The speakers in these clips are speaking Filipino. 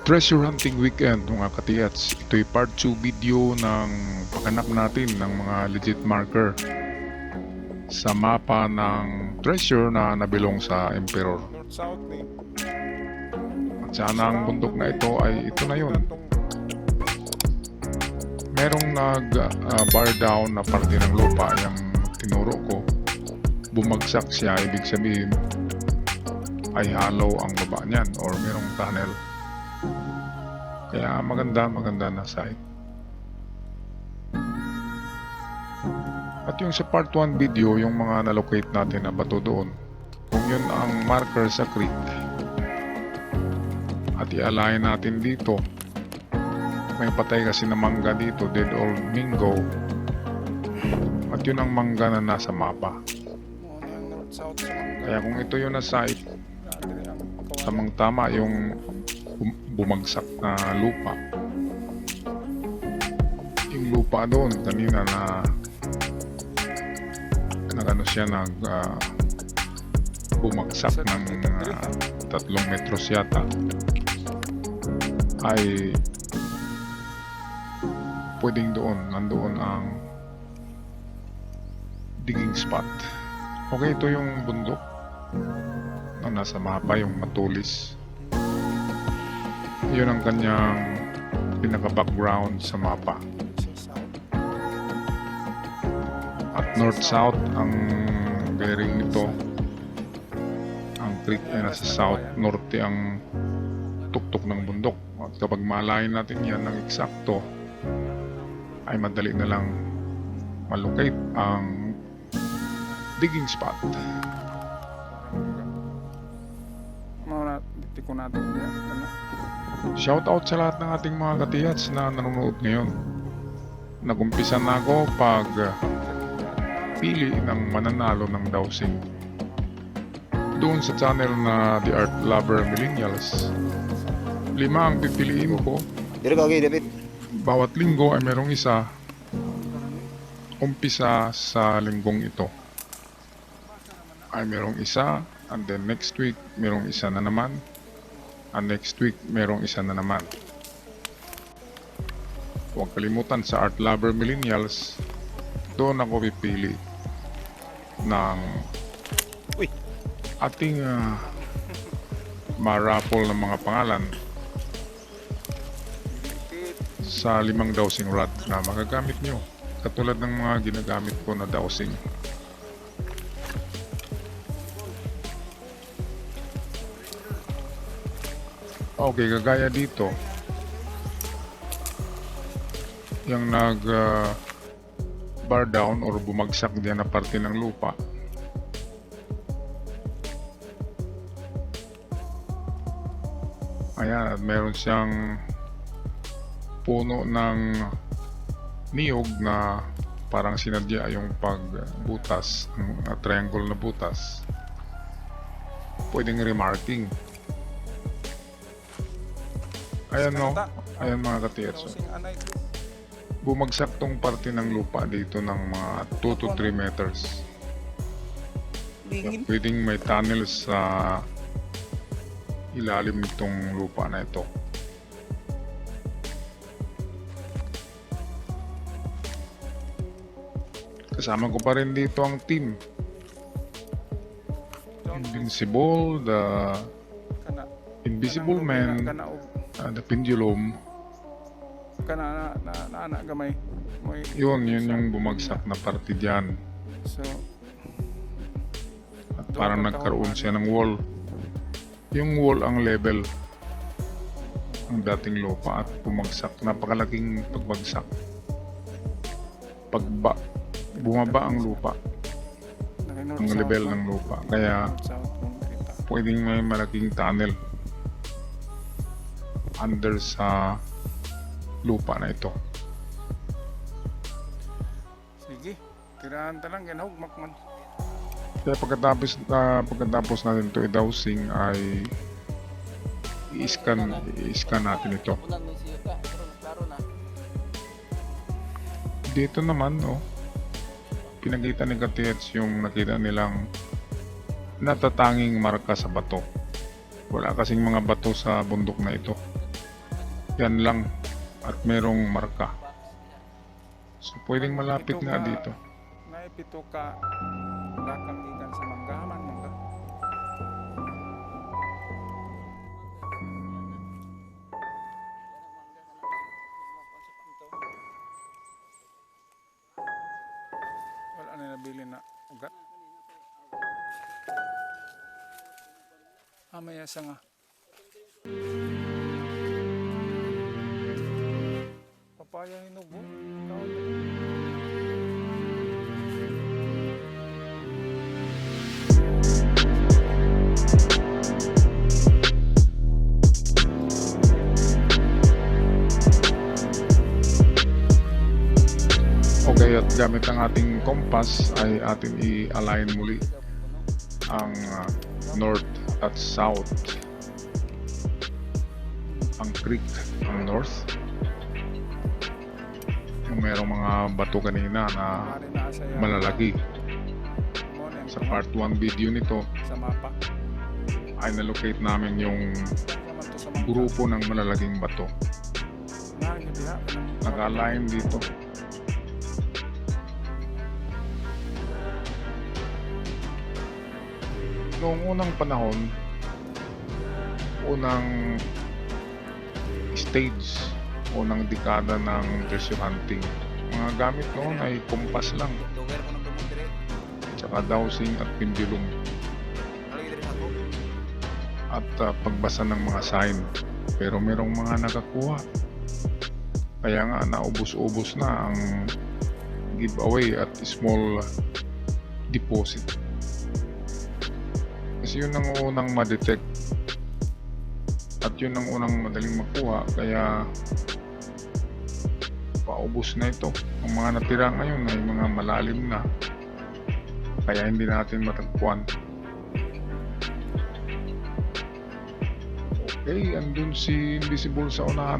Treasure Hunting Weekend mga katiyats. Ito'y part 2 video ng paghanap natin ng mga legit marker sa mapa ng treasure na nabilong sa Emperor. North-south ni. At sana ang bundok na ito ay ito na yun. Merong bar down na parte ng lupa yung tinuro ko. Bumagsak siya, ibig sabihin ay hollow ang baba niyan or merong tunnel. Kaya maganda na site. At yung sa part 1 video, yung mga na-locate natin na bato doon, kung yun ang marker sa creek, at i-align natin dito, may patay kasi na mangga dito, dead old mingo, at yun ang mangga na nasa mapa. North-south. Kaya kung ito yung na site, tamang tama yung bumagsak na lupa. Yung lupa doon kanina na nagano siya bumagsak ng 3 metros yata, ay pwedeng nandoon ang digging spot. Okay, ito yung bundok na nasa mapa, yung matulis. Yun ang kanyang pinaka-background sa mapa. At north-south ang bearing nito. Ang creek ay nasa south, norte ang tuktok ng bundok. At kapag malayan natin yan ng eksakto, ay madali na lang malocate ang digging spot. Mga dito ko natin yan. Shoutout sa lahat ng ating mga katiyats na nanonood ngayon. Nagumpisa na ako pag pili ng mananalo ng dowsing doon sa channel na The Art Lover Millennials. 5 ang pipiliin ko. Dire ka okay, David. Bawat linggo ay merong isa. Umpisa sa linggong ito ay merong isa, and then next week merong isa na naman, and next week merong isa na naman. Huwag kalimutan sa Art Lover Millennials, doon ako pipili ng ating ma-raffle ng mga pangalan sa 5 dowsing rod na magagamit nyo, katulad ng mga ginagamit ko na dowsing. Okay, kagaya dito yung bar down or bumagsak diyan na parte ng lupa. Ayan, at meron siyang puno ng niyog na parang sinadya yung pagbutas, triangle na butas. Pwedeng remarking. Ayan no, ayan mga katiyatso. Bumagsak tong parte ng lupa dito ng mga 2 to 3 meters. Pwedeng may tunnel sa ilalim nitong lupa na ito. Kasama ko pa rin dito ang team Invincible, the Invisible Man, the Pendulum. Kana na gamay. Yun yung bumagsak na parte dyan. So, at parang nagkaroon siya ng wall. Yung wall ang level ang dating lupa at bumagsak. Napakalaking pagbagsak. Bumaba ang lupa, ang level ng lupa. Kaya pwedeng may malaking tunnel under sa lupa na ito. sige, tirahan ta lang yan, hugmak man. Kaya pagkatapos natin ito i-dowsing ay i-scan natin ito. Dito naman pinakita ni Katiyats yung nakita nilang natatanging marka sa bato. Wala kasing mga bato sa bundok na ito. Yan lang. At merong marka. So pwedeng malapit Ito nga ka- dito. Naipito ka dakang gikan sa manggaman mangga. Wala na nabili na ugat. Maya sa nga. Papaya hinubo. Kaon na. Okay, at gamit ang ating compass ay atin i-align muli ang north at south. Ang creek ang north. Yung merong mga bato kanina na Mari na sa malalaki. morning. Sa part 1 video nito Sa mapa. ay na-locate namin yung Kaman to sa mangga. grupo ng malalaking bato. Nga, yun diha. Naka-align dito. Noong unang panahon, unang stage, unang dekada ng treasure hunting, mga gamit noon ay kompas lang, Lugar ko ng tumong dire. tsaka dowsing at pendulum, Alagi dire sa ako. at pagbasa ng mga sign. Pero merong mga nakakuha. Kaya nga naubos-ubos na ang giveaway at small deposit. Kasi yun ang unang ma-detect at yun ang unang madaling makuha, kaya paubos na ito. Ang mga natira ngayon ay mga malalim na, kaya hindi natin matagpuan. Okay, andun si Invisible sa unahan,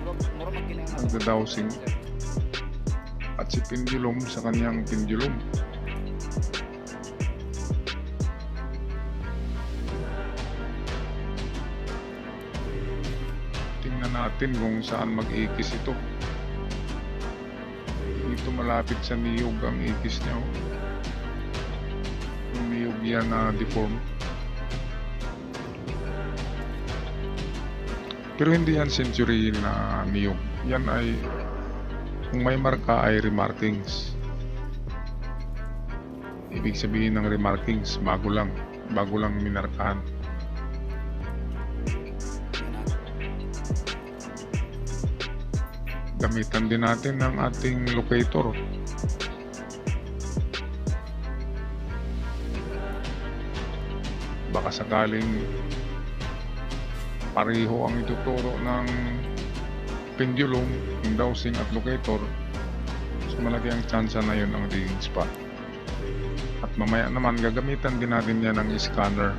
no? Mura magkinang Nagda-dowsing. At si Pendulum sa kaniyang pendulum. Tingnan natin kung saan mag-ikis ito. Dito malapit sa niyog ang ikis niya. Oh. Yung niyog yan na deform. Pero hindi yan century na niyog. Yan ay, kung may marka ay remarkings. Ibig sabihin ng remarkings, bago lang minarkahan. Gamitan din natin ng ating locator. Baka sakaling pareho ang ituturo ng pendulum, yung dowsing at locator, so malaki ang chance na yun ang digging spot. At mamaya naman gagamitan din natin yan ng scanner.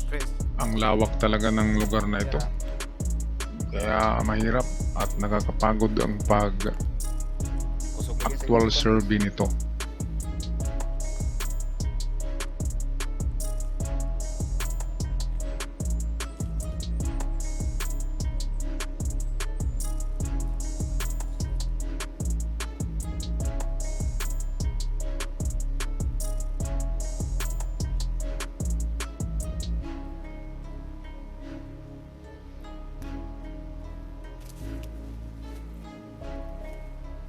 Fresh. Ang lawak talaga ng lugar na ito, kaya mahirap at nakakapagod ang Kusog lagi sa pag-actual ikot. survey nito.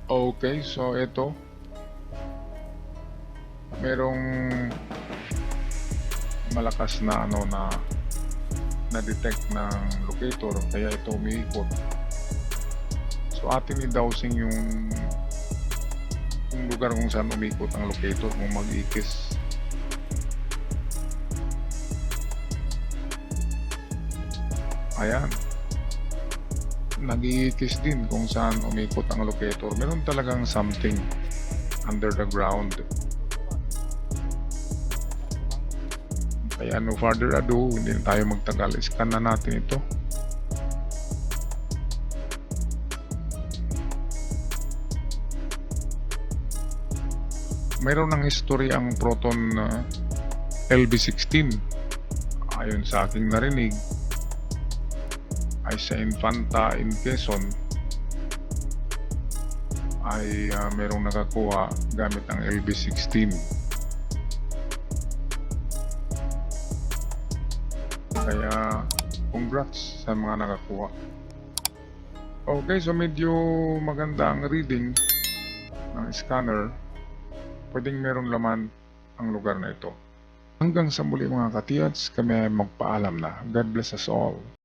Okay, so ito merong malakas na na-detect ng locator, kaya ito umiikot. So atin i-dowsing yung lugar kung saan umiikot ang locator kung mag-ikis. Ayan. nag-iikis din kung saan umikot ang locator. Meron talagang something under the ground. Kaya no further ado, hindi na tayo magtagal. Scan na natin ito. Mayroon ng history ang Proton LB16. Ayon sa aking narinig, ay sa Infanta in Quezon ay merong nakakuha gamit ang LB16. Kaya congrats sa mga nakakuha. Okay, so medyo maganda ang reading ng scanner. Pwedeng meron laman ang lugar na ito. Hanggang sa muli mga katiyats, kami ay magpaalam na. God bless us all.